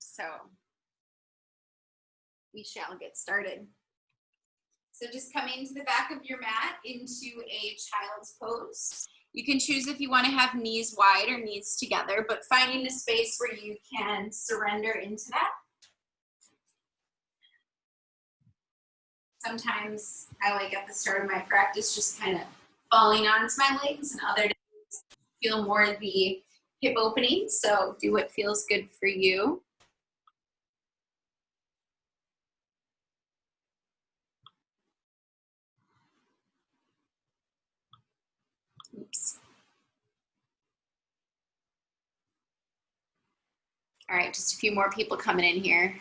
So we shall get started. So just coming to the back of your mat into a child's pose. You can choose if you want to have knees wide or knees together, but finding a space where you can surrender into that. Sometimes I like at the start of my practice just kind of falling onto my legs, and other days feel more the hip opening, so do what feels good for you. Oops. All right, just a few more people coming in here.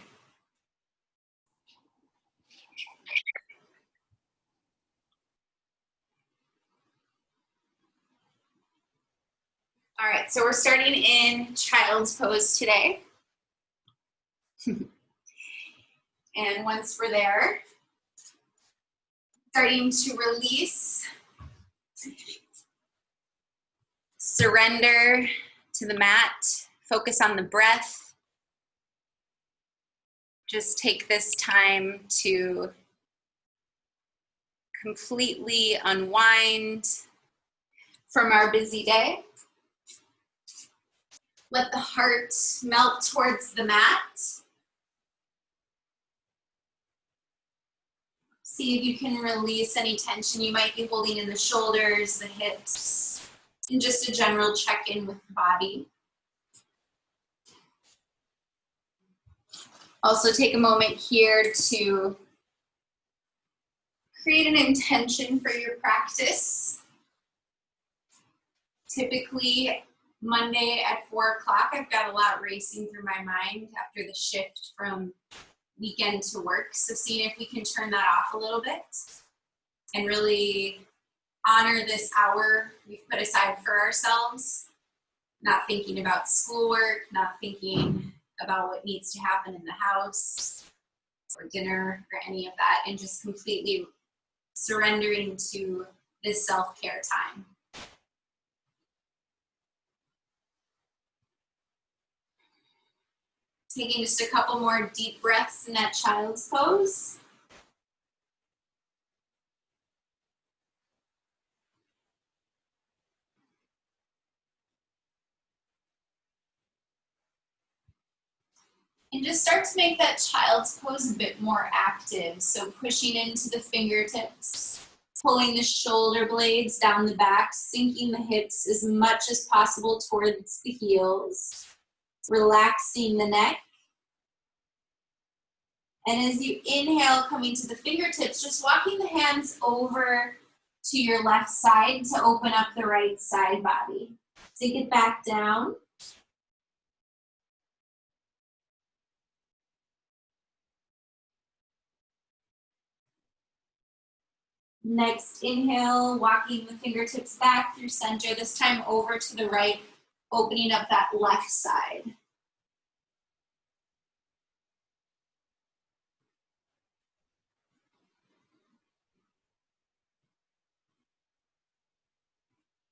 All right, so we're starting in child's pose today. And once we're there, starting to release, surrender to the mat, focus on the breath. Just take this time to completely unwind from our busy day. Let the heart melt towards the mat. See if you can release any tension you might be holding in the shoulders, the hips, and just a general check-in with the body. Also take a moment here to create an intention for your practice. Typically, Monday at 4 o'clock, I've got a lot racing through my mind after the shift from weekend to work. So seeing if we can turn that off a little bit and really honor this hour we've put aside for ourselves, not thinking about schoolwork, not thinking about what needs to happen in the house or dinner or any of that, and just completely surrendering to this self-care time. Taking just a couple more deep breaths in that child's pose. And just start to make that child's pose a bit more active. So pushing into the fingertips, pulling the shoulder blades down the back, sinking the hips as much as possible towards the heels, relaxing the neck. And as you inhale, coming to the fingertips, just walking the hands over to your left side to open up the right side body. Sink it back down. Next inhale, walking the fingertips back through center, this time over to the right, opening up that left side.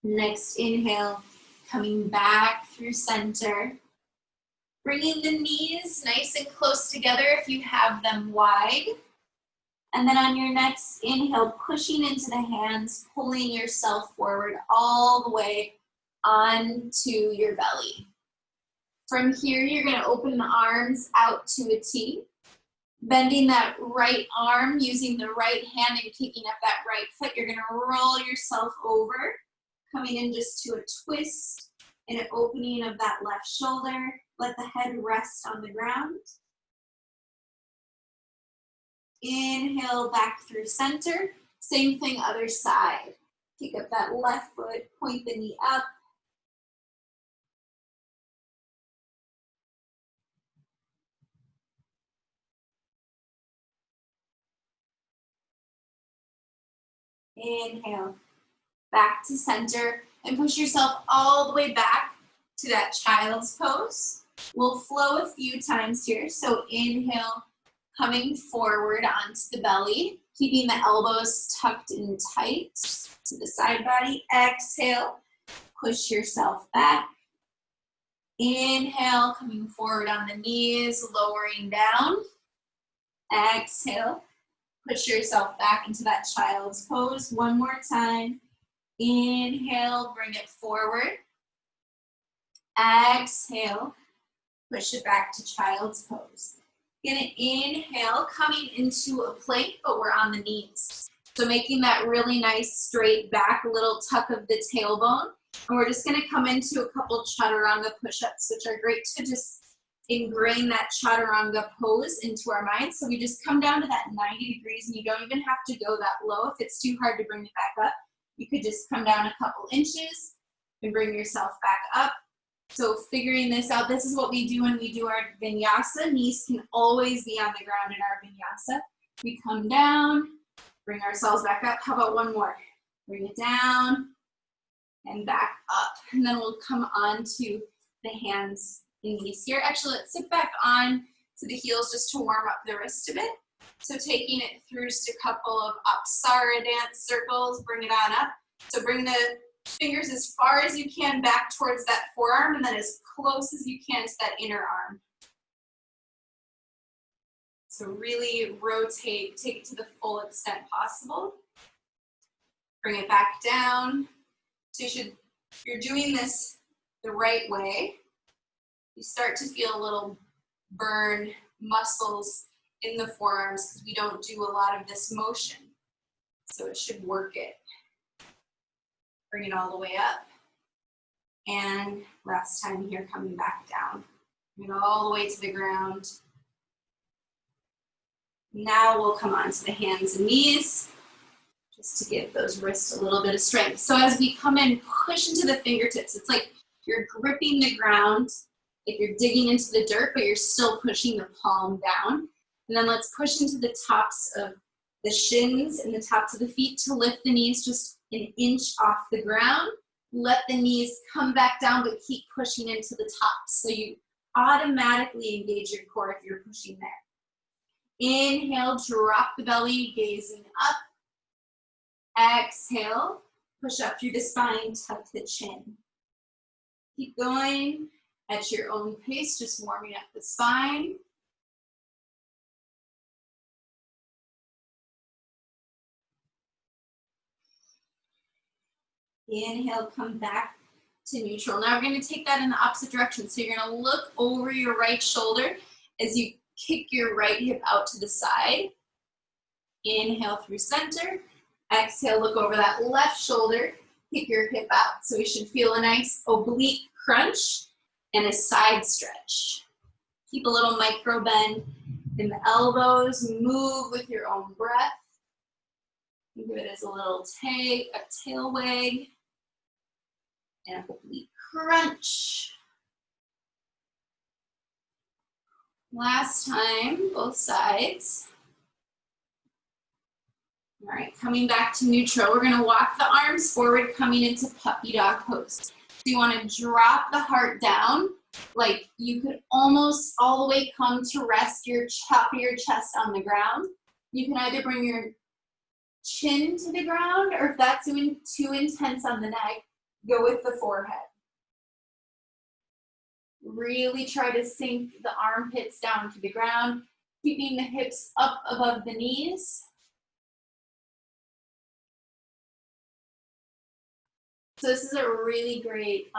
Next inhale, coming back through center. Bringing the knees nice and close together if you have them wide. And then on your next inhale, pushing into the hands, pulling yourself forward all the way onto your belly. From here, you're going to open the arms out to a T. Bending that right arm, using the right hand and kicking up that right foot, you're going to roll yourself over. Coming in just to a twist and an opening of that left shoulder. Let the head rest on the ground. Inhale back through center. Same thing, other side. Kick up that left foot, point the knee up. Inhale. Back to center and push yourself all the way back to that child's pose. We'll flow a few times here. So inhale, coming forward onto the belly, keeping the elbows tucked in tight to the side body. Exhale, push yourself back. Inhale, coming forward on the knees, lowering down. Exhale, push yourself back into that child's pose. One more time. Inhale, bring it forward. Exhale, push it back to child's pose. Gonna inhale, coming into a plank, but we're on the knees. So making that really nice straight back, a little tuck of the tailbone. And we're just gonna come into a couple Chaturanga Push-Ups, which are great to just ingrain that Chaturanga pose into our minds. So we just come down to that 90 degrees, and you don't even have to go that low. If it's too hard to bring it back up, you could just come down a couple inches and bring yourself back up. So figuring this out, this is what we do when we do our vinyasa. Knees can always be on the ground in our vinyasa. We come down, bring ourselves back up. How about one more? Bring it down and back up. And then we'll come on to the hands and knees here. Actually, let's sit back on to the heels just to warm up the wrist a bit. So taking it through just a couple of Apsara dance circles, bring it on up. So bring the fingers as far as you can back towards that forearm, and then as close as you can to that inner arm. So really rotate, take it to the full extent possible. Bring it back down. So you're doing this the right way. You start to feel a little burn muscles in the forearms because we don't do a lot of this motion. So it should work it. Bring it all the way up. And last time here, coming back down. Bring it all the way to the ground. Now we'll come onto the hands and knees, just to give those wrists a little bit of strength. So as we come in, push into the fingertips. It's like you're gripping the ground, like you're digging into the dirt, but you're still pushing the palm down. And then let's push into the tops of the shins and the tops of the feet to lift the knees just an inch off the ground. Let the knees come back down, but keep pushing into the tops. So you automatically engage your core if you're pushing there. Inhale, drop the belly, gazing up. Exhale, push up through the spine, tuck the chin. Keep going at your own pace, just warming up the spine. Inhale, come back to neutral. Now we're going to take that in the opposite direction. So you're going to look over your right shoulder as you kick your right hip out to the side. Inhale through center. Exhale, look over that left shoulder, kick your hip out. So we should feel a nice oblique crunch and a side stretch. Keep a little micro bend in the elbows. Move with your own breath. Think of it as a little tail wag and a oblique crunch. Last time, both sides. All right, coming back to neutral. We're gonna walk the arms forward, coming into puppy dog pose. So you wanna drop the heart down, like you could almost all the way come to rest your top of your chest on the ground. You can either bring your chin to the ground, or if that's too intense on the neck, go with the forehead. Really try to sink the armpits down to the ground, keeping the hips up above the knees. So this is a really great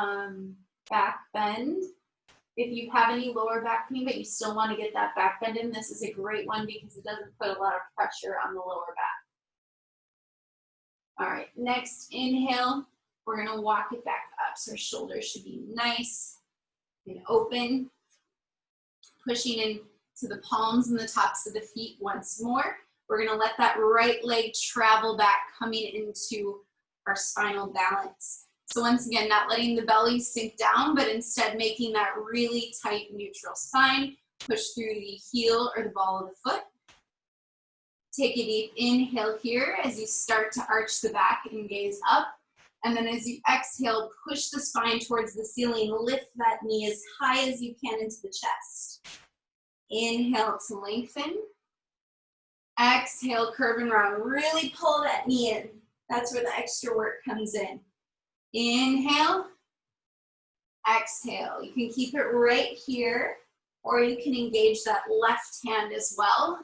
back bend. If you have any lower back pain, but you still want to get that back bend in, this is a great one because it doesn't put a lot of pressure on the lower back. All right, next inhale, we're gonna walk it back up. So our shoulders should be nice and open. Pushing into the palms and the tops of the feet once more. We're gonna let that right leg travel back, coming into our spinal balance. So once again, not letting the belly sink down, but instead making that really tight neutral spine. Push through the heel or the ball of the foot. Take a deep inhale here as you start to arch the back and gaze up. And then as you exhale, push the spine towards the ceiling. Lift that knee as high as you can into the chest. Inhale to lengthen. Exhale, curve and round. Really pull that knee in. That's where the extra work comes in. Inhale. Exhale. You can keep it right here, or you can engage that left hand as well.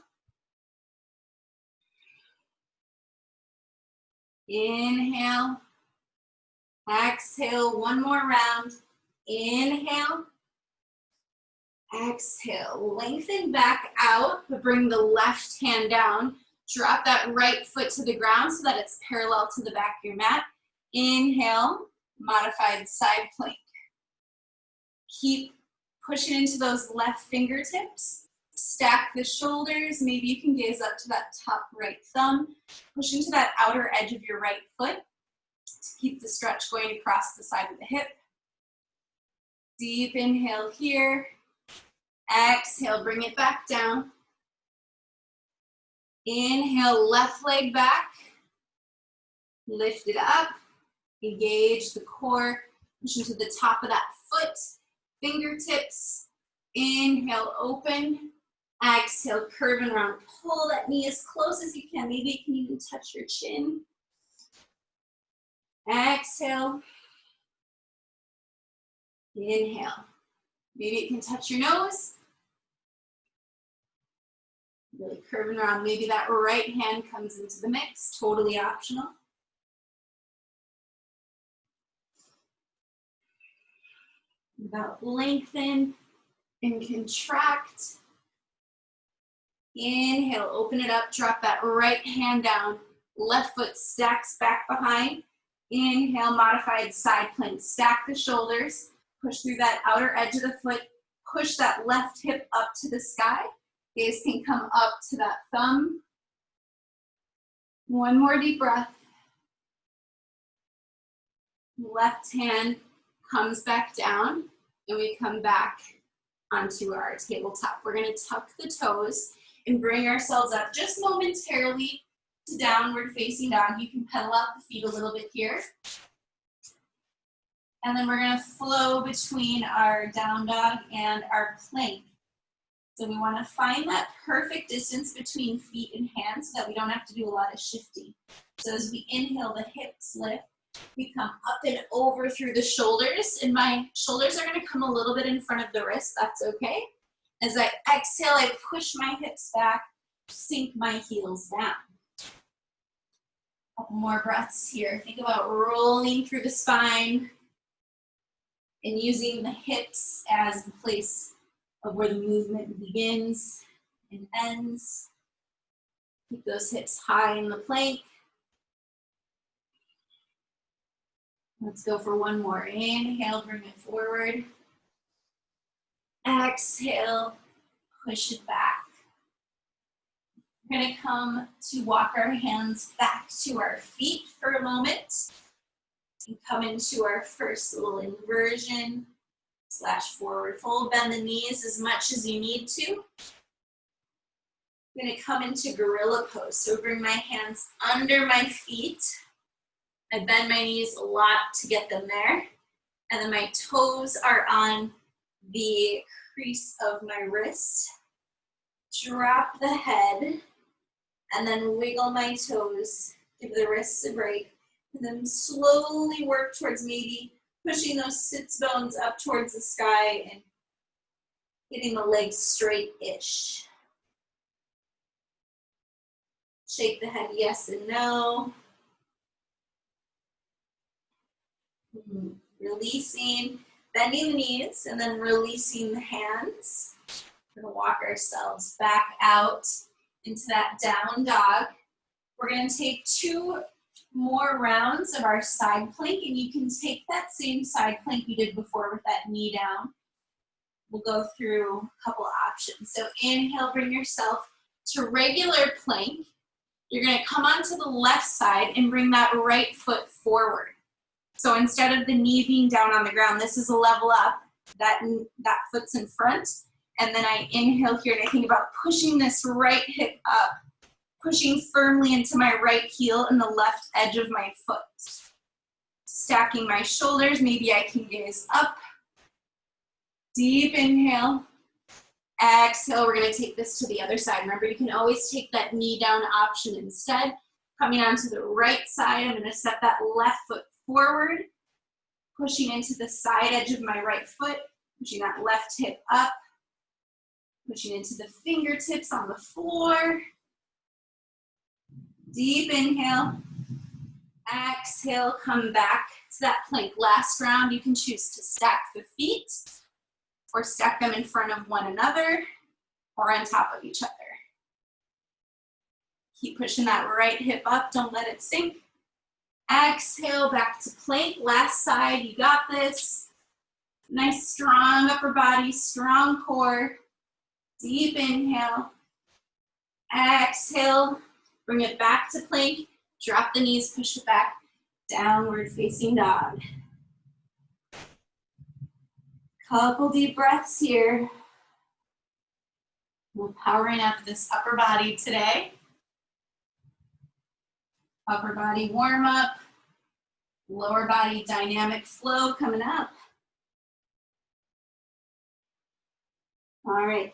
Inhale. Exhale. One more round. Inhale. Exhale. Lengthen back out, but bring the left hand down. Drop that right foot to the ground so that it's parallel to the back of your mat. Inhale. Modified side plank. Keep pushing into those left fingertips. Stack the shoulders. Maybe you can gaze up to that top right thumb. Push into that outer edge of your right foot to keep the stretch going across the side of the hip. Deep inhale here. Exhale, bring it back down. Inhale, left leg back. Lift it up. Engage the core. Push into the top of that foot. Fingertips. Inhale, open. Exhale, curve and round. Pull that knee as close as you can. Maybe you can even touch your chin. Exhale. Inhale. Maybe you can touch your nose. Really curving around. Maybe that right hand comes into the mix. Totally optional. Now lengthen and contract. Inhale, open it up, drop that right hand down. Left foot stacks back behind. Inhale, modified side plank. Stack the shoulders. Push through that outer edge of the foot. Push that left hip up to the sky. Gaze can come up to that thumb. One more deep breath. Left hand comes back down, and we come back onto our tabletop. We're going to tuck the toes and bring ourselves up just momentarily to downward facing dog. You can pedal out the feet a little bit here. And then we're going to flow between our down dog and our plank. So we want to find that perfect distance between feet and hands so that we don't have to do a lot of shifting. So as we inhale, the hips lift. We come up and over through the shoulders, and my shoulders are going to come a little bit in front of the wrist. That's okay. As I exhale, I push my hips back, sink my heels down. Couple more breaths here. Think about rolling through the spine and using the hips as the place of where the movement begins and ends. Keep those hips high in the plank. Let's go for one more. Inhale, bring it forward. Exhale, push it back. We're going to come to walk our hands back to our feet for a moment and come into our first little inversion / forward fold. Bend the knees as much as you need to. I'm going to come into gorilla pose. So bring my hands under my feet. I bend my knees a lot to get them there. And then my toes are on the crease of my wrist. Drop the head and then wiggle my toes. Give the wrists a break. And then slowly work towards maybe pushing those sits bones up towards the sky and getting the legs straight-ish. Shake the head yes and no. Releasing, bending the knees, and then releasing the hands. We're going to walk ourselves back out into that down dog. We're going to take 2 more rounds of our side plank, and you can take that same side plank you did before with that knee down. We'll go through a couple of options. So inhale, bring yourself to regular plank. You're going to come onto the left side and bring that right foot forward. So instead of the knee being down on the ground, this is a level up. That foot's in front. And then I inhale here and I think about pushing this right hip up, pushing firmly into my right heel and the left edge of my foot. Stacking my shoulders, maybe I can gaze up. Deep inhale. Exhale, we're going to take this to the other side. Remember, you can always take that knee down option instead. Coming onto the right side, I'm going to set that left foot forward. Pushing into the side edge of my right foot, pushing that left hip up, pushing into the fingertips on the floor. Deep inhale. Exhale, come back to that plank. Last round, you can choose to stack the feet or stack them in front of one another or on top of each other. Keep pushing that right hip up, don't let it sink. Exhale, back to plank. Last side, you got this. Nice, strong upper body, strong core. Deep inhale. Exhale, bring it back to plank. Drop the knees, push it back. Downward facing dog. Couple deep breaths here. We're powering up this upper body today. Upper body warm up. Lower body dynamic flow coming up. All right.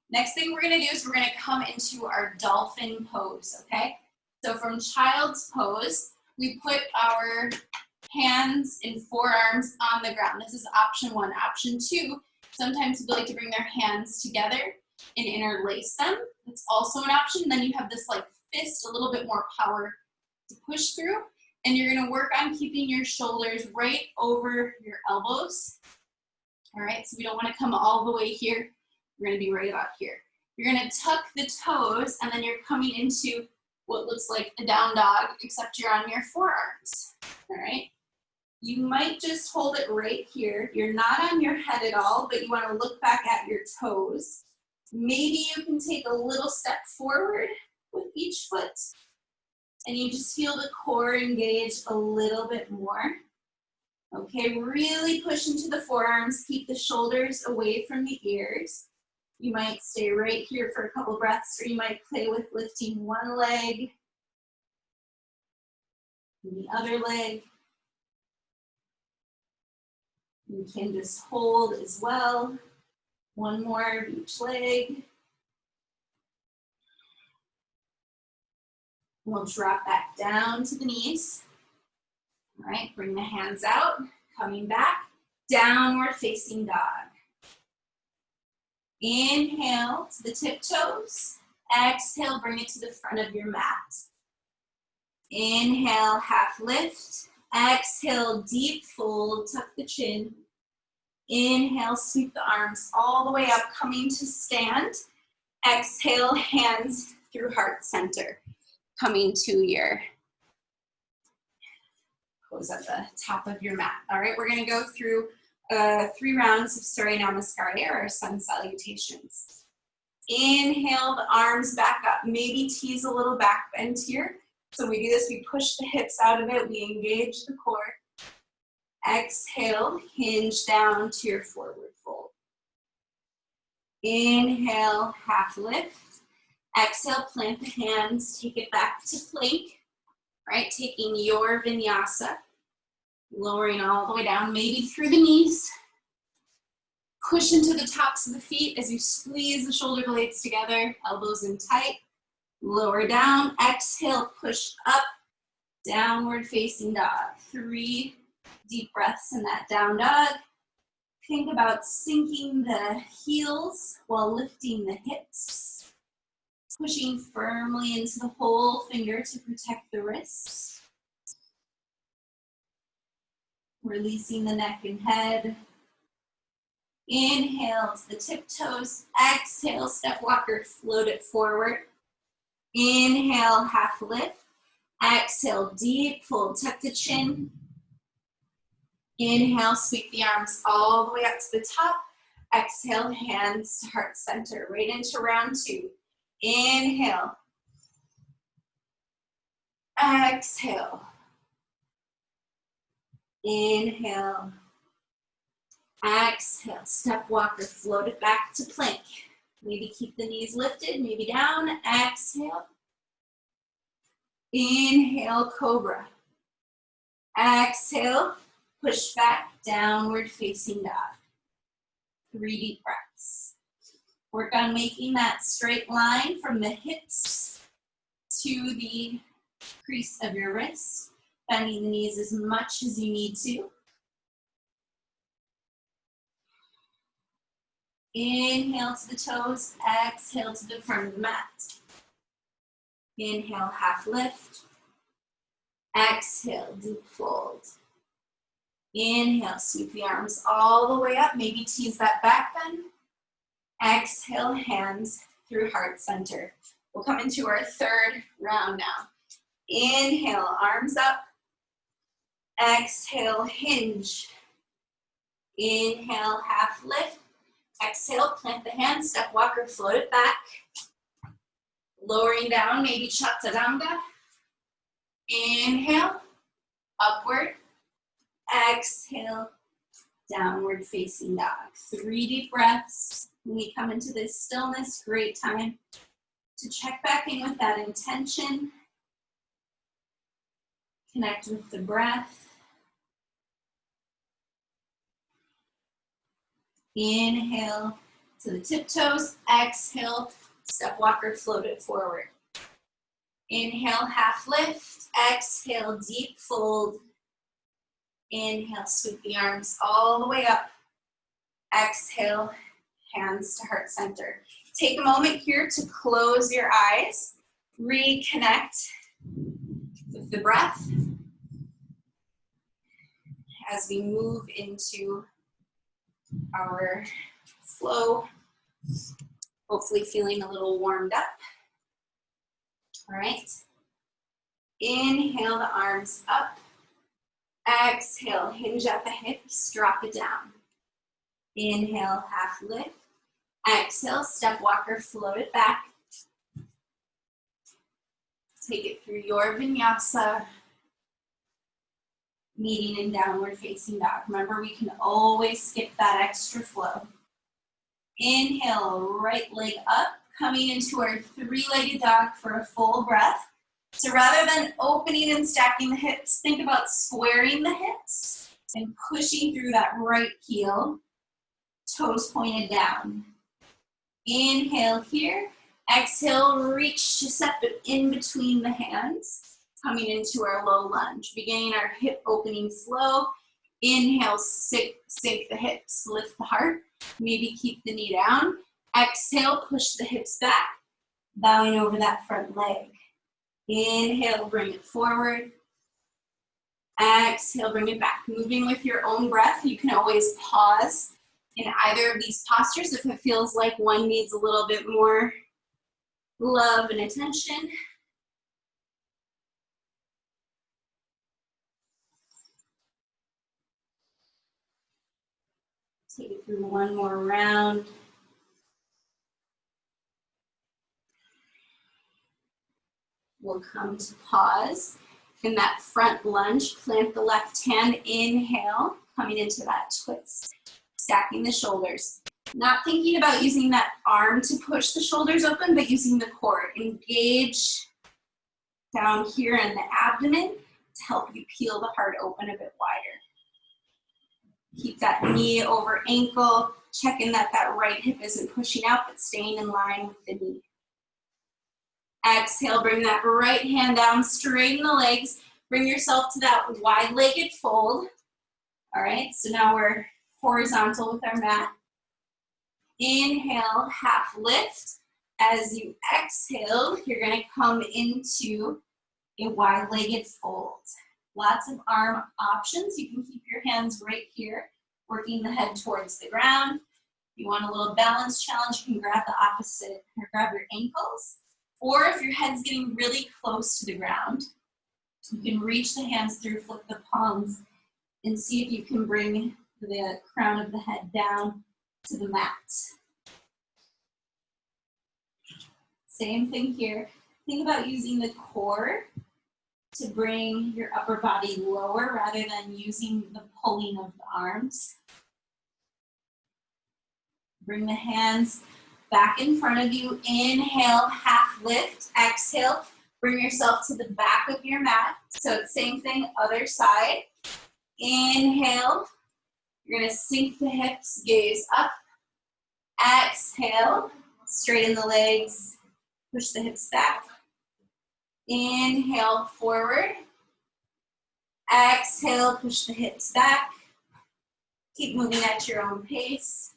Next thing we're gonna do is we're gonna come into our dolphin pose, okay? So from child's pose, we put our hands and forearms on the ground. This is option one. Option two, sometimes people like to bring their hands together and interlace them. That's also an option. Then you have this like fist, a little bit more power to push through. And you're gonna work on keeping your shoulders right over your elbows. All right, so we don't wanna come all the way here. We're gonna be right about here. You're gonna tuck the toes and then you're coming into what looks like a down dog, except you're on your forearms, all right? You might just hold it right here. You're not on your head at all, but you wanna look back at your toes. Maybe you can take a little step forward with each foot and you just feel the core engage a little bit more. Okay, really push into the forearms, keep the shoulders away from the ears. You might stay right here for a couple breaths, or you might play with lifting one leg and the other leg. You can just hold as well. One more of each leg. We'll drop back down to the knees. All right, bring the hands out, coming back, downward facing dog. Inhale to the tiptoes. Exhale, bring it to the front of your mat. Inhale, half lift. Exhale, deep fold, tuck the chin. Inhale, sweep the arms all the way up, coming to stand. Exhale, hands through heart center, coming to your pose at the top of your mat. All right, we're gonna go through 3 rounds of Surya Namaskar, or sun salutations. Inhale, the arms back up. Maybe tease a little back bend here. So we do this, we push the hips out of it, we engage the core. Exhale, hinge down to your forward fold. Inhale, half lift. Exhale, plant the hands, take it back to plank, right? Taking your vinyasa, lowering all the way down, maybe through the knees. Push into the tops of the feet as you squeeze the shoulder blades together, elbows in tight. Lower down, exhale, push up, downward facing dog. 3 deep breaths in that down dog. Think about sinking the heels while lifting the hips. Pushing firmly into the whole finger to protect the wrists. Releasing the neck and head. Inhale to the tiptoes. Exhale, step walker, float it forward. Inhale, half lift. Exhale, deep fold, tuck the chin. Inhale, sweep the arms all the way up to the top. Exhale, hands to heart center, right into round 2. Inhale. Exhale. Inhale. Exhale, step walker, float it back to plank. Maybe keep the knees lifted, maybe down. Exhale. Inhale, cobra. Exhale, push back, downward facing dog. 3 deep breaths. Work on making that straight line from the hips to the crease of your wrist. Bending the knees as much as you need to. Inhale to the toes, exhale to the front of the mat. Inhale, half lift. Exhale, deep fold. Inhale, sweep the arms all the way up. Maybe tease that back bend. Exhale, hands through heart center. We'll come into our third round now. Inhale, arms up. Exhale, hinge. Inhale, half lift. Exhale, plant the hands, step walker, float it back. Lowering down, maybe Chaturanga. Inhale, upward. Exhale, downward facing dog. 3 deep breaths. When we come into this stillness, great time to check back in with that intention. Connect with the breath. Inhale to the tiptoes. Exhale, step walker, float it forward. Inhale, half lift. Exhale, deep fold. Inhale, sweep the arms all the way up. Exhale, hands to heart center. Take a moment here to close your eyes. Reconnect with the breath as we move into our flow. Hopefully feeling a little warmed up. All right. Inhale the arms up. Exhale, hinge at the hips, drop it down. Inhale, half lift. Exhale, step walker, float it back. Take it through your vinyasa, meeting in downward facing dog. Remember, we can always skip that extra flow. Inhale, right leg up, coming into our 3-legged dog for a full breath. So rather than opening and stacking the hips, think about squaring the hips and pushing through that right heel, toes pointed down. Inhale here. Exhale, reach to step it in between the hands, coming into our low lunge, beginning our hip opening flow. Inhale, sink the hips, lift the heart, maybe keep the knee down. Exhale, push the hips back, bowing over that front leg. Inhale, bring it forward. Exhale, bring it back. Moving with your own breath, you can always pause in either of these postures if it feels like one needs a little bit more love and attention. Take it through one more round. We'll come to pause. In that front lunge, plant the left hand, inhale, coming into that twist. Stacking the shoulders. Not thinking about using that arm to push the shoulders open, but using the core. Engage down here in the abdomen to help you peel the heart open a bit wider. Keep that knee over ankle, checking that that right hip isn't pushing out, but staying in line with the knee. Exhale, bring that right hand down, straighten the legs, bring yourself to that wide-legged fold. All right, so now we're horizontal with our mat. Inhale, half lift. As you exhale, you're gonna come into a wide-legged fold. Lots of arm options. You can keep your hands right here, working the head towards the ground. If you want a little balance challenge, you can grab the opposite, or grab your ankles. Or if your head's getting really close to the ground, you can reach the hands through, flip the palms, and see if you can bring the crown of the head down to the mat. Same thing here. Think about using the core to bring your upper body lower rather than using the pulling of the arms. Bring the hands back in front of you. Inhale, half lift. Exhale, bring yourself to the back of your mat. So it's same thing, other side. Inhale, you're gonna sink the hips, gaze up. Exhale, straighten the legs, push the hips back. Inhale, forward. Exhale, push the hips back. Keep moving at your own pace.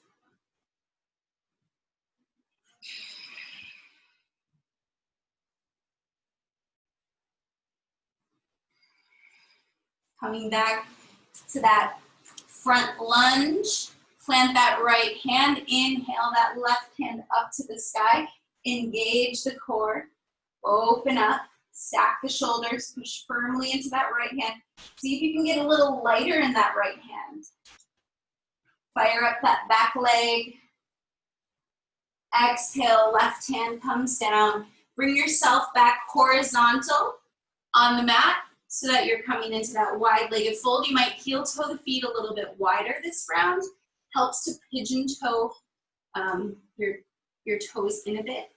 Coming back to that front lunge. Plant that right hand. Inhale that left hand up to the sky. Engage the core. Open up. Stack the shoulders. Push firmly into that right hand. See if you can get a little lighter in that right hand. Fire up that back leg. Exhale, left hand comes down. Bring yourself back horizontal on the mat so that you're coming into that wide-legged fold. You might heel toe the feet a little bit wider this round. Helps to pigeon toe your toes in a bit.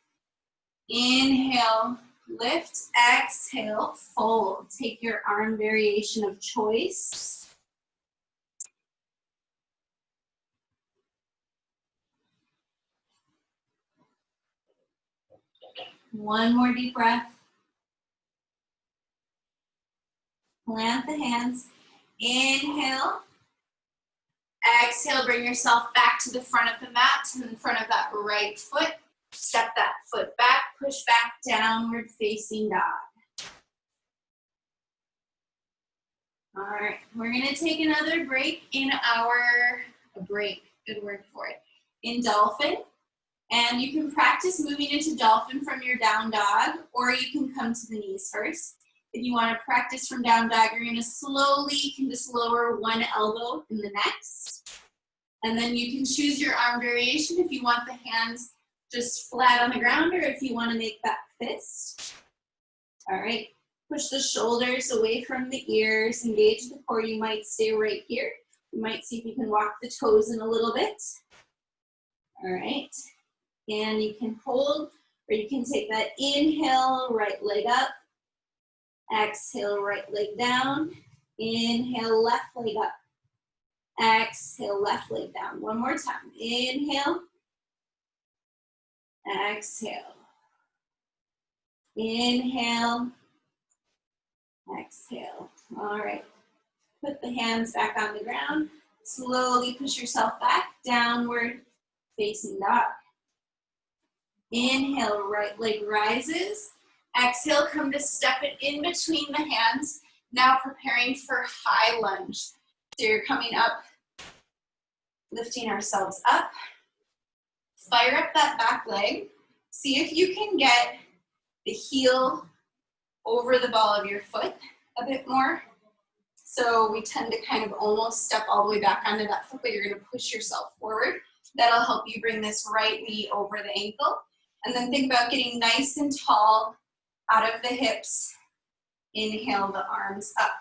Inhale, lift. Exhale, fold. Take your arm variation of choice. One more deep breath. Plant the hands. Inhale. Exhale, bring yourself back to the front of the mat, to the front of that right foot. Step that foot back, push back, downward facing dog. All right, we're gonna take another break in good word for it, in Dolphin. And you can practice moving into Dolphin from your down dog, or you can come to the knees first. If you want to practice from down dog, you're going to slowly, you can just lower one elbow in the next. And then you can choose your arm variation if you want the hands just flat on the ground or if you want to make that fist. All right, push the shoulders away from the ears, engage the core. You might stay right here. You might see if you can walk the toes in a little bit. All right, and you can hold or you can take that inhale, right leg up. Exhale, right leg down. Inhale, left leg up. Exhale, left leg down. One more time. Inhale. Exhale. Inhale. Exhale. All right. Put the hands back on the ground. Slowly push yourself back. Downward facing dog. Inhale, right leg rises. Exhale, come to step it in between the hands. Now preparing for high lunge. So you're coming up, lifting ourselves up. Fire up that back leg. See if you can get the heel over the ball of your foot a bit more. So we tend to kind of almost step all the way back onto that foot, but you're going to push yourself forward. That'll help you bring this right knee over the ankle. And then think about getting nice and tall out of the hips. Inhale the arms up.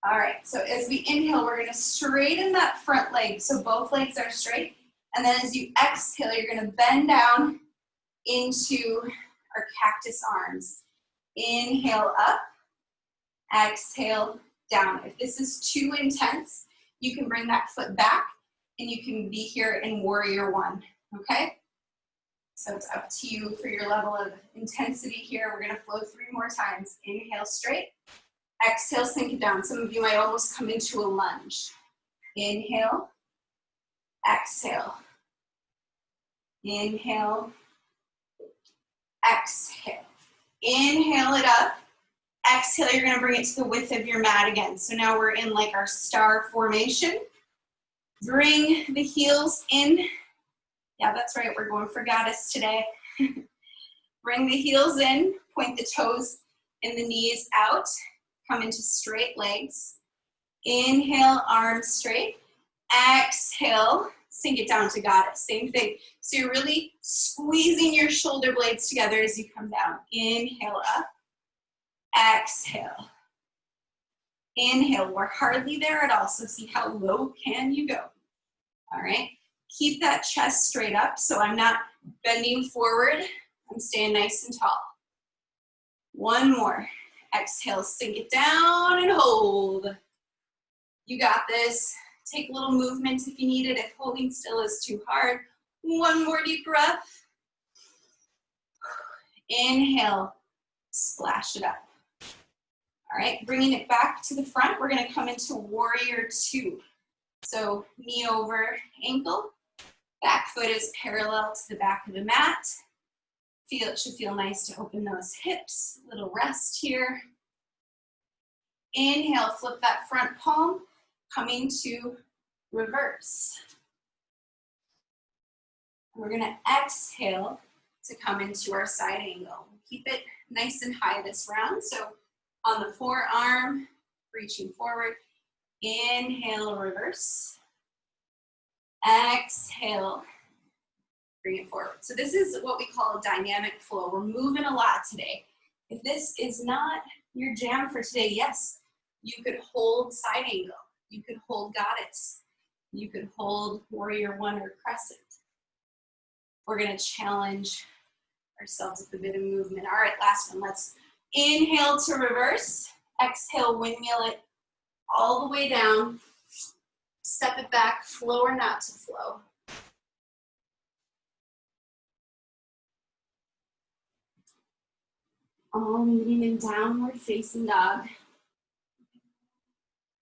All right, so as we inhale, we're gonna straighten that front leg so both legs are straight. And then as you exhale, you're gonna bend down into our cactus arms. Inhale up, exhale down. If this is too intense, you can bring that foot back and you can be here in warrior one, okay? So it's up to you for your level of intensity here. We're gonna flow 3 more times. Inhale straight, exhale, sink it down. Some of you might almost come into a lunge. Inhale, exhale. Inhale, exhale. Inhale it up. Exhale, you're gonna bring it to the width of your mat again. So now we're in like our star formation. Bring the heels in. Yeah, that's right, we're going for goddess today. Bring the heels in, point the toes and the knees out. Come into straight legs. Inhale, arms straight. Exhale, sink it down to goddess. Same thing. So you're really squeezing your shoulder blades together as you come down. Inhale up. Exhale. Inhale, we're hardly there at all, so see how low can you go. All right, keep that chest straight up, so I'm not bending forward. I'm staying nice and tall. One more. Exhale, sink it down and hold. You got this. Take a little movement if you need it, if holding still is too hard. One more deep breath. Inhale, splash it up. All right, bringing it back to the front, we're gonna come into warrior two. So knee over ankle, back foot is parallel to the back of the mat. It should feel nice to open those hips, a little rest here. Inhale, flip that front palm, coming to reverse. We're gonna exhale to come into our side angle. Keep it nice and high this round. So on the forearm, reaching forward. Inhale, reverse. Exhale, bring it forward. So this is what we call a dynamic flow. We're moving a lot today. If this is not your jam for today, yes, you could hold side angle. You could hold goddess. You could hold warrior one or crescent. We're gonna challenge ourselves with a bit of movement. All right, last one. Let's inhale to reverse. Exhale, windmill it all the way down. Step it back, flow or not to flow. All meeting in downward facing dog.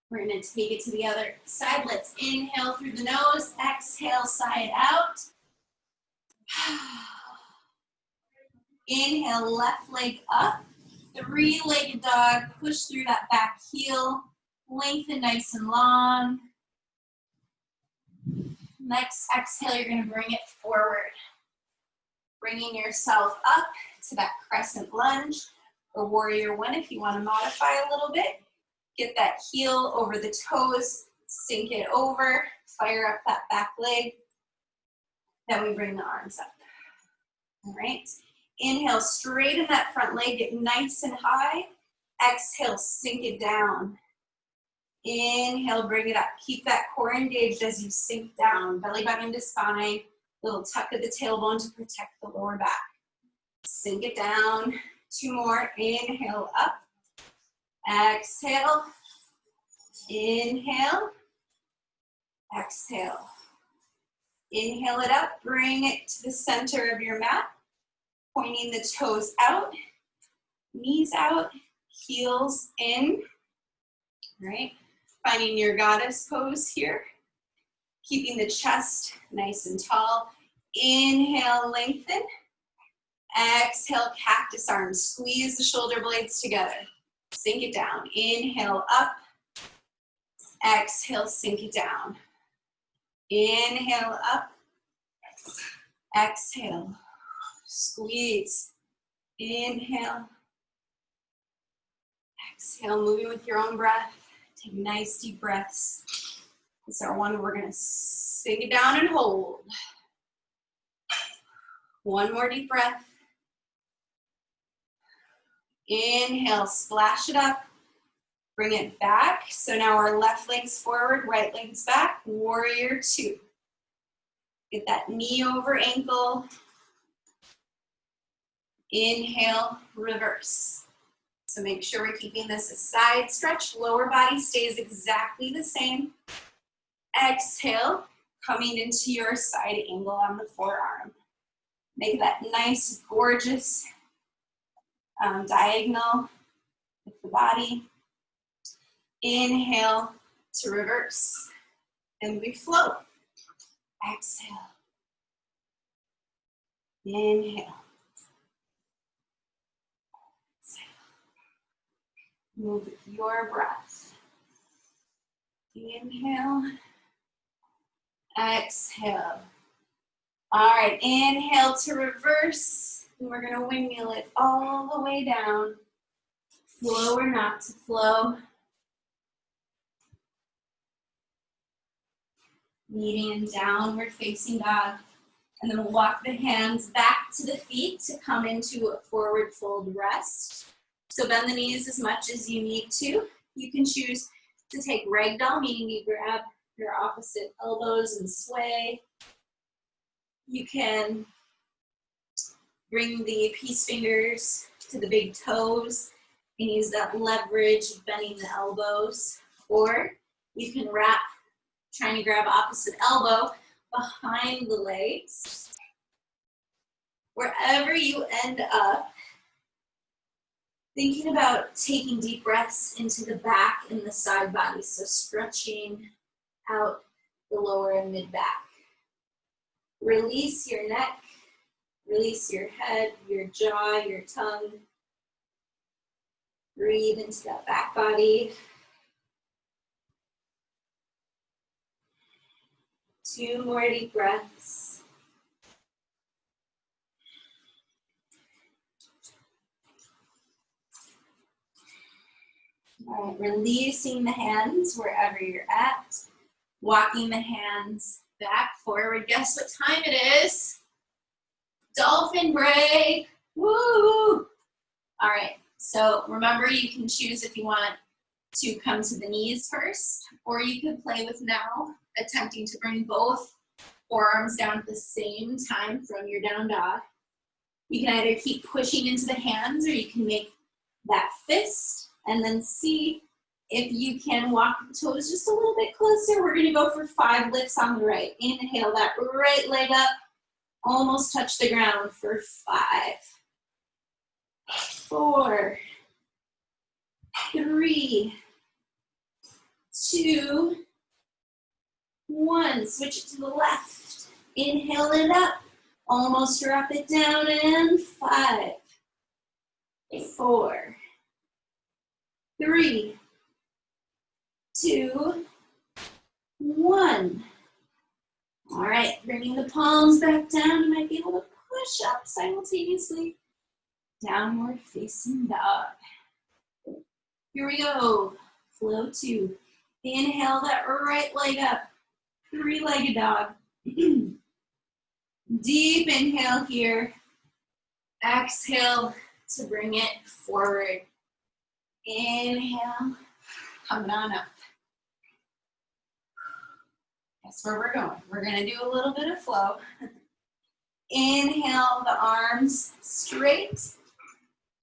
We're gonna take it to the other side. Let's inhale through the nose, exhale side out. Inhale, left leg up. Three-legged dog, push through that back heel. Lengthen nice and long. Next exhale, you're gonna bring it forward. Bringing yourself up to that crescent lunge or warrior one if you wanna modify a little bit. Get that heel over the toes, sink it over, fire up that back leg. Then we bring the arms up. All right. Inhale, straighten that front leg, get nice and high. Exhale, sink it down. Inhale, bring it up. Keep that core engaged as you sink down. Belly button to spine, little tuck of the tailbone to protect the lower back. Sink it down. Two more. Inhale, up. Exhale. Inhale. Exhale. Inhale it up. Bring it to the center of your mat. Pointing the toes out. Knees out. Heels in. All right. Finding your goddess pose here. Keeping the chest nice and tall. Inhale, lengthen. Exhale, cactus arms. Squeeze the shoulder blades together. Sink it down. Inhale, up. Exhale, sink it down. Inhale, up. Exhale. Squeeze. Inhale. Exhale, moving with your own breath. Take nice deep breaths. This is our one we're gonna sink it down and hold. One more deep breath. Inhale, splash it up. Bring it back. So now our left leg's forward, right leg's back. Warrior two. Get that knee over ankle. Inhale, reverse. So make sure we're keeping this a side stretch. Lower body stays exactly the same. Exhale, coming into your side angle on the forearm. Make that nice, gorgeous diagonal with the body. Inhale to reverse. And we float. Exhale. Inhale. Move with your breath. Inhale. Exhale. All right, inhale to reverse. And we're gonna windmill it all the way down. Flow or not to flow. Meeting in downward facing dog. And then we'll walk the hands back to the feet to come into a forward fold rest. So bend the knees as much as you need to. You can choose to take ragdoll, meaning you grab your opposite elbows and sway. You can bring the peace fingers to the big toes and use that leverage of bending the elbows. Or you can wrap, trying to grab opposite elbow behind the legs. Wherever you end up, thinking about taking deep breaths into the back and the side body, so stretching out the lower and mid back. Release your neck, release your head, your jaw, your tongue. Breathe into that back body. 2 more deep breaths. All right, releasing the hands wherever you're at. Walking the hands back, forward. Guess what time it is? Dolphin break. Woo! All right, so remember you can choose if you want to come to the knees first, or you could play with now, attempting to bring both forearms down at the same time from your down dog. You can either keep pushing into the hands, or you can make that fist and then see if you can walk the toes just a little bit closer. We're gonna go for 5 lifts on the right. Inhale that right leg up, almost touch the ground for 5, 4, 3, 2, 1. Switch it to the left. Inhale it up, almost drop it down, and 5, 4, 3, 2, 1. All right, bringing the palms back down. You might be able to push up simultaneously. Downward facing dog. Here we go. Flow 2. Inhale that right leg up. 3-legged dog. Deep inhale here. Exhale to bring it forward. Inhale. Coming on up. That's where we're going. We're going to do a little bit of flow. Inhale the arms straight.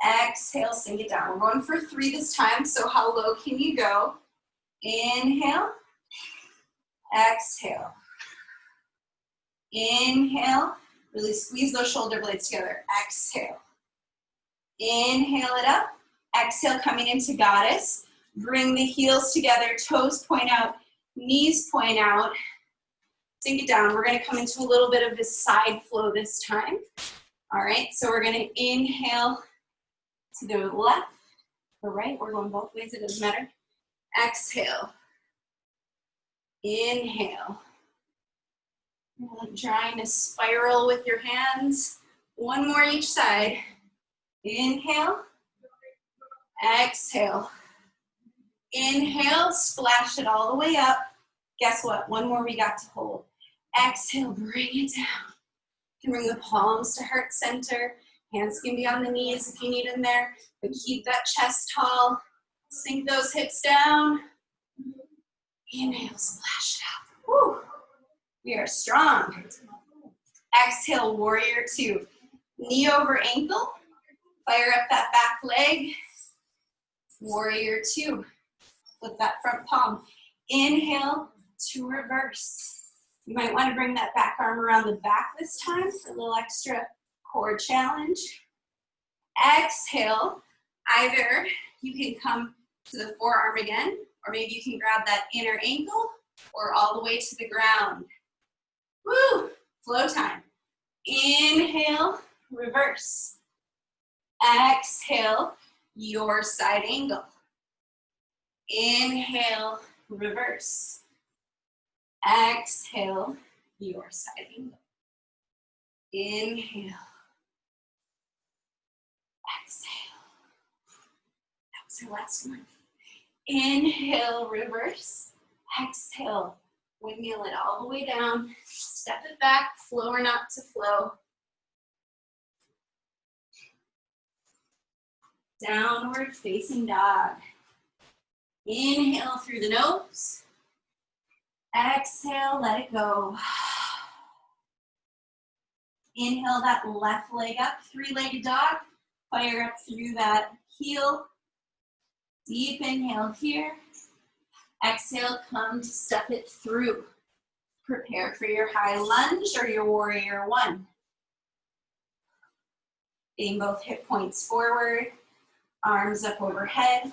Exhale, sink it down. We're going for 3 this time, so how low can you go? Inhale. Exhale. Inhale. Really squeeze those shoulder blades together. Exhale. Inhale it up. Exhale, coming into goddess. Bring the heels together, toes point out, knees point out. Sink it down. We're going to come into a little bit of this side flow this time. All right, so we're going to inhale to the left or right. We're going both ways, it doesn't matter. Exhale. Inhale. Trying to spiral with your hands. 1 more each side. Inhale. Exhale. Inhale, splash it all the way up. Guess what? 1 more we got to hold. Exhale, bring it down. You can bring the palms to heart center. Hands can be on the knees if you need them there. But keep that chest tall. Sink those hips down. Inhale, splash it up. Woo. We are strong. Exhale, warrior 2. Knee over ankle. Fire up that back leg. Warrior 2. Flip that front palm. Inhale to reverse. You might want to bring that back arm around the back this time for a little extra core challenge. Exhale. Either you can come to the forearm again, or maybe you can grab that inner ankle or all the way to the ground. Woo! Flow time. Inhale, reverse. Exhale, your side angle. Inhale, reverse. Exhale, your side angle. Inhale. Exhale. That was our last one. Inhale, reverse. Exhale, windmill it all the way down. Step it back, flow or not to flow. Downward facing dog. Inhale through the nose. Exhale, let it go. Inhale that left leg up, 3-legged dog. Fire up through that heel. Deep inhale here. Exhale, come to step it through. Prepare for your high lunge or your warrior 1. Getting both hip points forward, arms up overhead,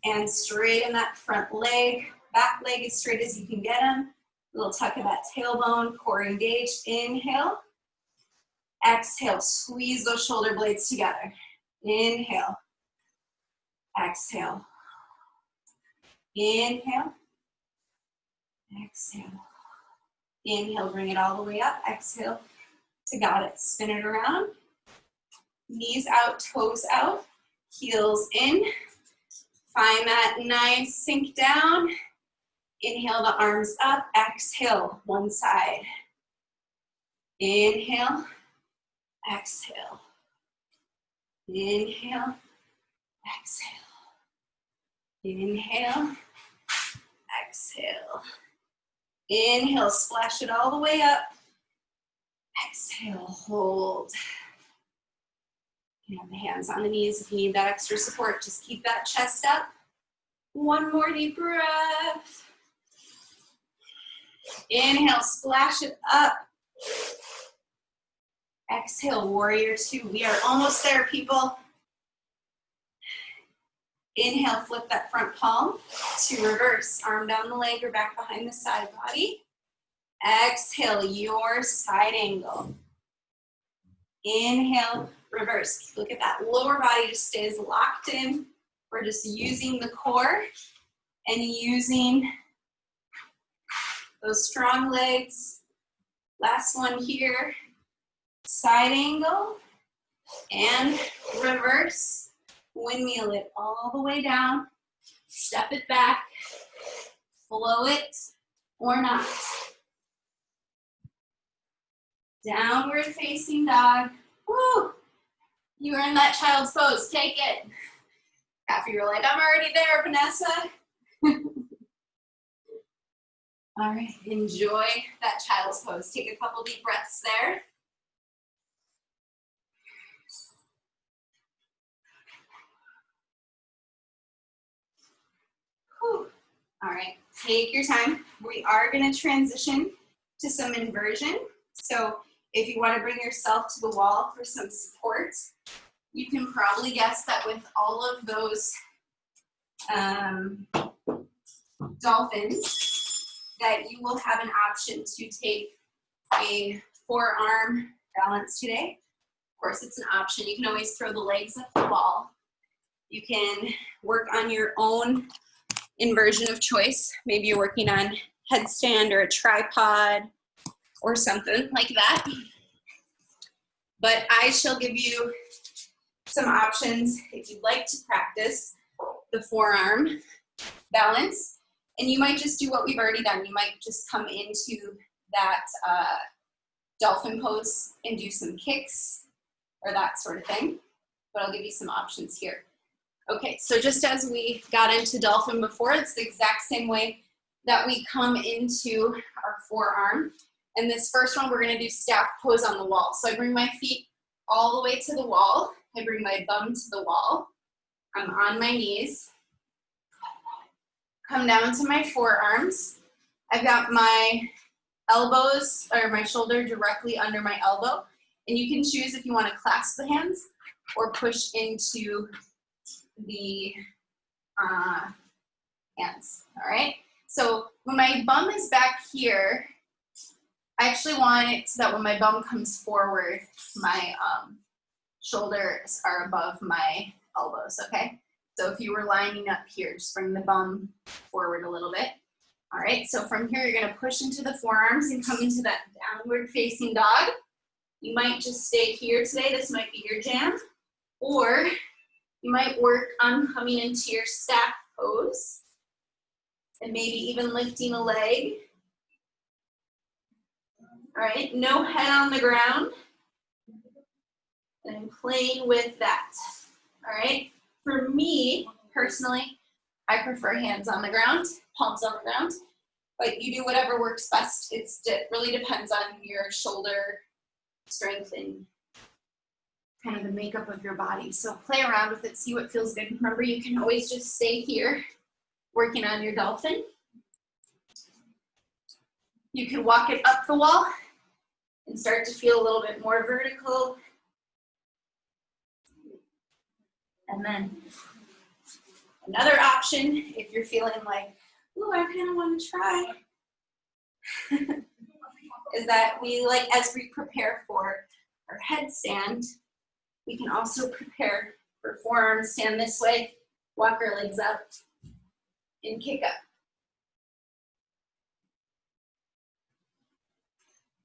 and straighten that front leg. Back leg as straight as you can get them. Little tuck of that tailbone, core engaged. Inhale. Exhale, squeeze those shoulder blades together. Inhale. Exhale. Inhale. Exhale. Inhale, bring it all the way up. Exhale to got it. Spin it around. Knees out, toes out. Heels in. Find that nice sink down. Inhale the arms up. Exhale, one side. Inhale. Exhale. Inhale. Exhale. Inhale. Exhale. Inhale, splash it all the way up. Exhale, hold. You have the hands on the knees if you need that extra support. Just keep that chest up. One more deep breath. Inhale, splash it up. Exhale, warrior two. We are almost there, people. Inhale, flip that front palm to reverse. Arm down the leg or back behind the side body. Exhale, your side angle. Inhale, reverse. Look at that lower body just stays locked in. We're just using the core and using those strong legs. Last one here. Side angle and reverse. Windmill it all the way down. Step it back. Flow it or not. Downward facing dog. Woo! You are in that child's pose. Take it. Half of you are like, I'm already there, Vanessa. All right, enjoy that child's pose. Take a couple deep breaths there. Whew. All right, take your time. We are going to transition to some inversion. So if you want to bring yourself to the wall for some support, you can probably guess that with all of those dolphins, that you will have an option to take a forearm balance today. Of course, it's an option. You can always throw the legs up the wall. You can work on your own inversion of choice. Maybe you're working on headstand or a tripod or something like that. But I shall give you some options if you'd like to practice the forearm balance. And you might just do what we've already done. You might just come into that dolphin pose and do some kicks or that sort of thing. But I'll give you some options here. Okay, so just as we got into dolphin before, it's the exact same way that we come into our forearm. And this first one, we're gonna do staff pose on the wall. So I bring my feet all the way to the wall. I bring my bum to the wall. I'm on my knees. Come down to my forearms. I've got my elbows or my shoulder directly under my elbow. And you can choose if you want to clasp the hands or push into the hands, all right? So when my bum is back here, I actually want it so that when my bum comes forward, my shoulders are above my elbows, okay? So if you were lining up here, just bring the bum forward a little bit. All right, so from here, you're gonna push into the forearms and come into that downward facing dog. You might just stay here today. This might be your jam. Or you might work on coming into your staff pose and maybe even lifting a leg. All right, no head on the ground. And I'm playing with that. All right, for me, personally, I prefer hands on the ground, palms on the ground, but you do whatever works best. It really depends on your shoulder strength and kind of the makeup of your body. So play around with it, see what feels good. Remember, you can always just stay here working on your dolphin. You can walk it up the wall and start to feel a little bit more vertical. And then another option, if you're feeling like, ooh, I kind of want to try, is that we as we prepare for our headstand, we can also prepare for forearms. Stand this way Walk our legs up and kick up.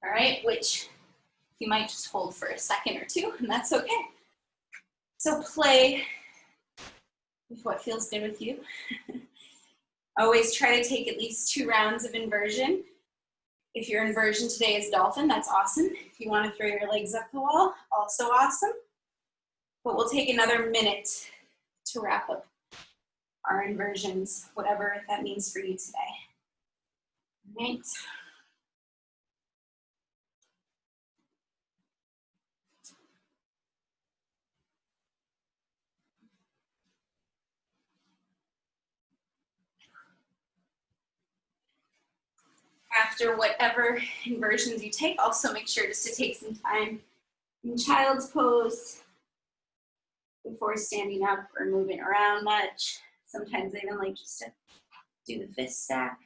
All right, which you might just hold for a second or two, and that's okay. So play with what feels good with you. Always try to take at least 2 rounds of inversion. If your inversion today is dolphin, that's awesome. If you want to throw your legs up the wall, also awesome. But we'll take another minute to wrap up our inversions, whatever that means for you today. All right. After whatever inversions you take, also make sure just to take some time in child's pose before standing up or moving around much. Sometimes I even like just to do the fist stack.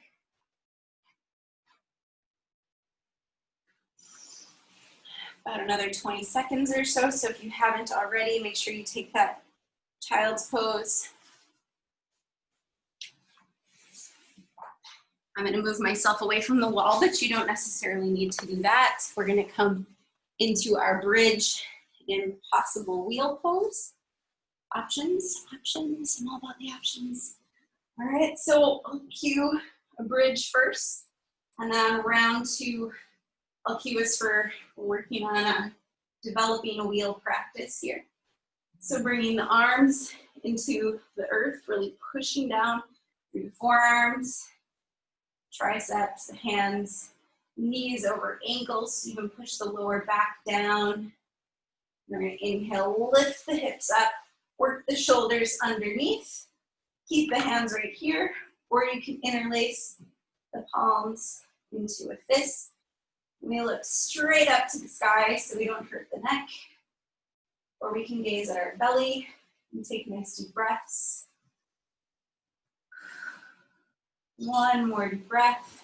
About another 20 seconds or so. So if you haven't already, make sure you take that child's pose. I'm going to move myself away from the wall, but you don't necessarily need to do that. We're going to come into our bridge and possible wheel pose. Options, I'm all about the options. All right, so I'll cue a bridge first, and then round 2, I'll cue us for working on developing a wheel practice here. So bringing the arms into the earth, really pushing down through the forearms, triceps, the hands, knees over ankles, so you can push the lower back down. We're going to inhale, lift the hips up, work the shoulders underneath. Keep the hands right here, or you can interlace the palms into a fist. We look straight up to the sky so we don't hurt the neck. Or we can gaze at our belly and take nice deep breaths. One more deep breath.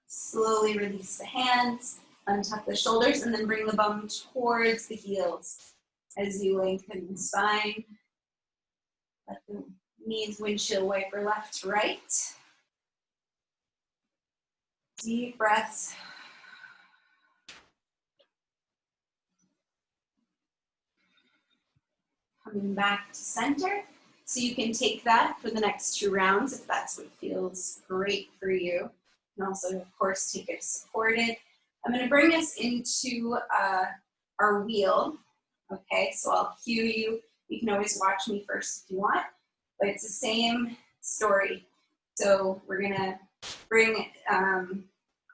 Slowly release the hands, untuck the shoulders, and then bring the bum towards the heels as you lengthen the spine. Let the knees windshield wiper left to right. Deep breaths. Coming back to center. So you can take that for the next 2 rounds if that's what feels great for you. You can also, of course, take it supported. I'm going to bring us into our wheel. Okay, so I'll cue you. You can always watch me first if you want, but it's the same story. So we're going to bring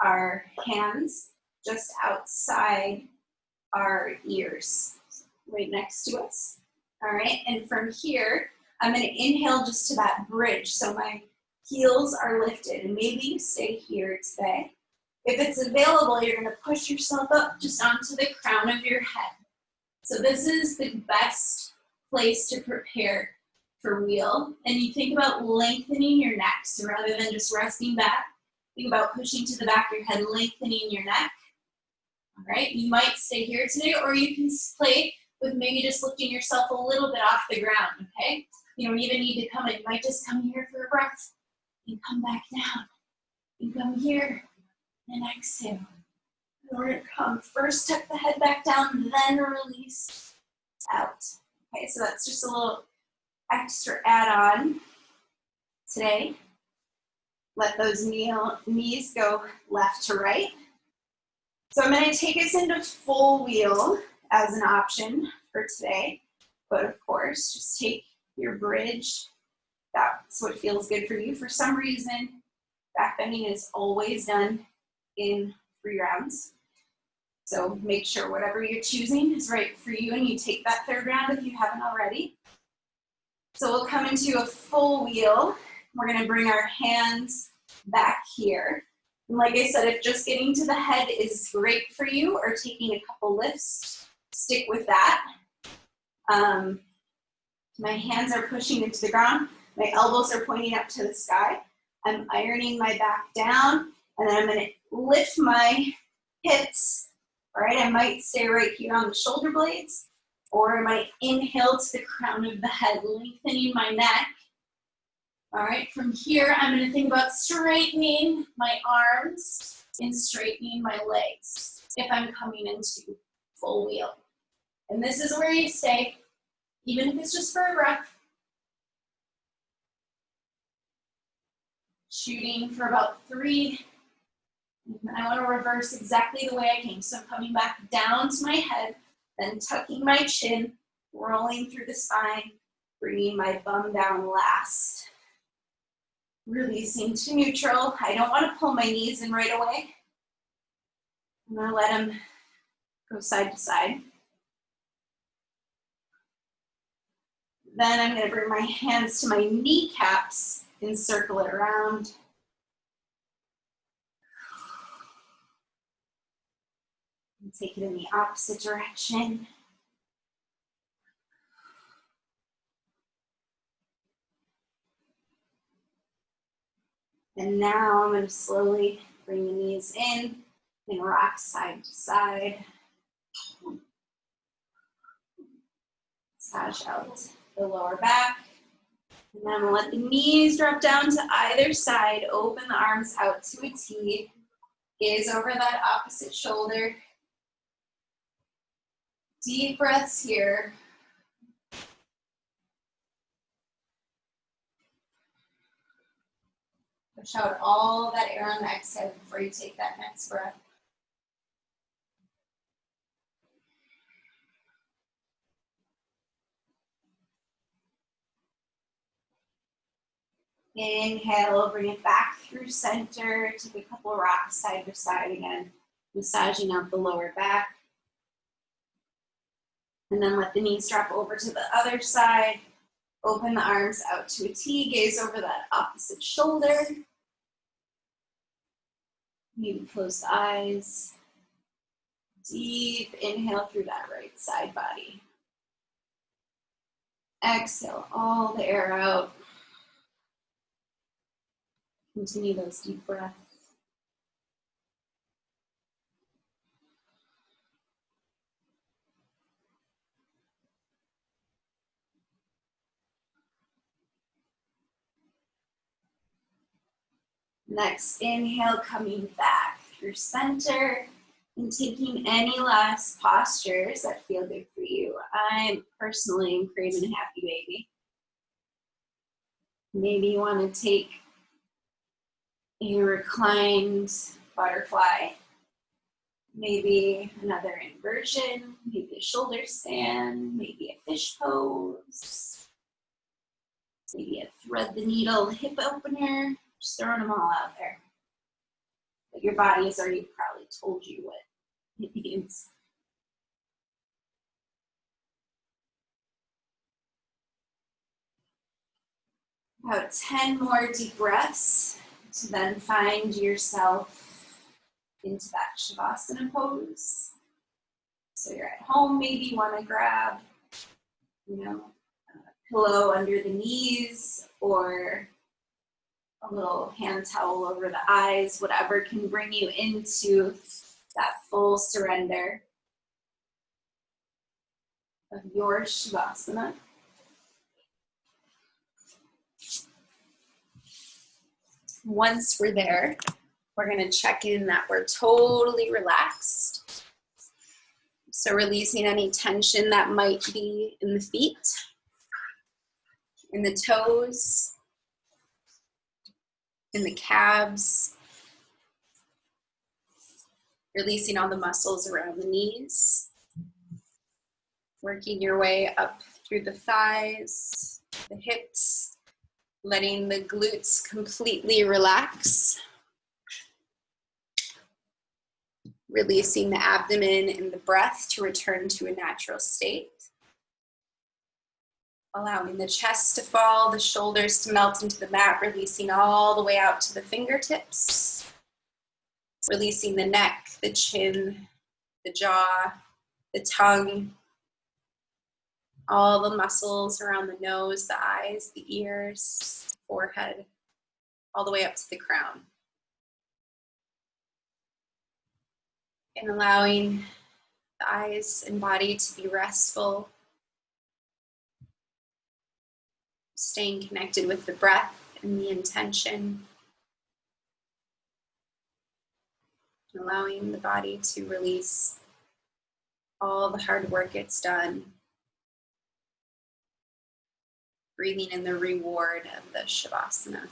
our hands just outside our ears, right next to us. All right, and from here, I'm going to inhale just to that bridge. So my heels are lifted, and maybe you stay here today. If it's available, you're going to push yourself up just onto the crown of your head. So this is the best place to prepare for wheel. And you think about lengthening your neck. So rather than just resting back, think about pushing to the back of your head, lengthening your neck. All right, you might stay here today, or you can play with maybe just lifting yourself a little bit off the ground, okay? You don't even need to come in. You might just come here for a breath and come back down. You come here and exhale. And we're gonna come first, tuck the head back down, then release out. Okay, so that's just a little extra add-on today. Let those knees go left to right. So I'm gonna take us into full wheel as an option for today. But of course, just take your bridge. That's what feels good for you. For some reason, back bending is always done in 3 rounds. So make sure whatever you're choosing is right for you, and you take that 3rd round if you haven't already. So we'll come into a full wheel. We're gonna bring our hands back here. And like I said, if just getting to the head is great for you, or taking a couple lifts, stick with that. My hands are pushing into the ground. My elbows are pointing up to the sky. I'm ironing my back down, and then I'm gonna lift my hips. All right, I might stay right here on the shoulder blades. Or I might inhale to the crown of the head, lengthening my neck. All right, from here, I'm going to think about straightening my arms and straightening my legs if I'm coming into full wheel. And this is where you stay, even if it's just for a breath. Shooting for about 3. And I want to reverse exactly the way I came. So I'm coming back down to my head, then tucking my chin, rolling through the spine, bringing my bum down last. Releasing to neutral. I don't want to pull my knees in right away. I'm going to let them go side to side. Then I'm going to bring my hands to my kneecaps and circle it around. And take it in the opposite direction. And now I'm going to slowly bring the knees in and rock side to side. Massage out the lower back. And then I'm going to let the knees drop down to either side. Open the arms out to a T. Gaze over that opposite shoulder. Deep breaths here. Push out all that air on the exhale before you take that next breath. Inhale, bring it back through center. Take a couple of rocks side to side again, massaging out the lower back. And then let the knees drop over to the other side. Open the arms out to a T. Gaze over that opposite shoulder. Maybe close the eyes. Deep inhale through that right side body. Exhale all the air out. Continue those deep breaths. Next inhale, coming back through center and taking any last postures that feel good for you. I personally am craving a happy baby. Maybe you want to take a reclined butterfly, maybe another inversion, maybe a shoulder stand, maybe a fish pose, maybe a thread the needle hip opener. Just throwing them all out there. But your body has already probably told you what it means. About 10 more deep breaths to then find yourself into that Shavasana pose. So you're at home, maybe you want to grab, a pillow under the knees or a little hand towel over the eyes, whatever can bring you into that full surrender of your Shavasana. Once we're there, we're going to check in that we're totally relaxed. So releasing any tension that might be in the feet, in the toes, in the calves, releasing all the muscles around the knees, working your way up through the thighs, the hips, letting the glutes completely relax, releasing the abdomen and the breath to return to a natural state. Allowing the chest to fall, the shoulders to melt into the mat, releasing all the way out to the fingertips. Releasing the neck, the chin, the jaw, the tongue, all the muscles around the nose, the eyes, the ears, forehead, all the way up to the crown. And allowing the eyes and body to be restful, Staying connected with the breath and the intention. Allowing the body to release all the hard work it's done. Breathing in the reward of the Shavasana.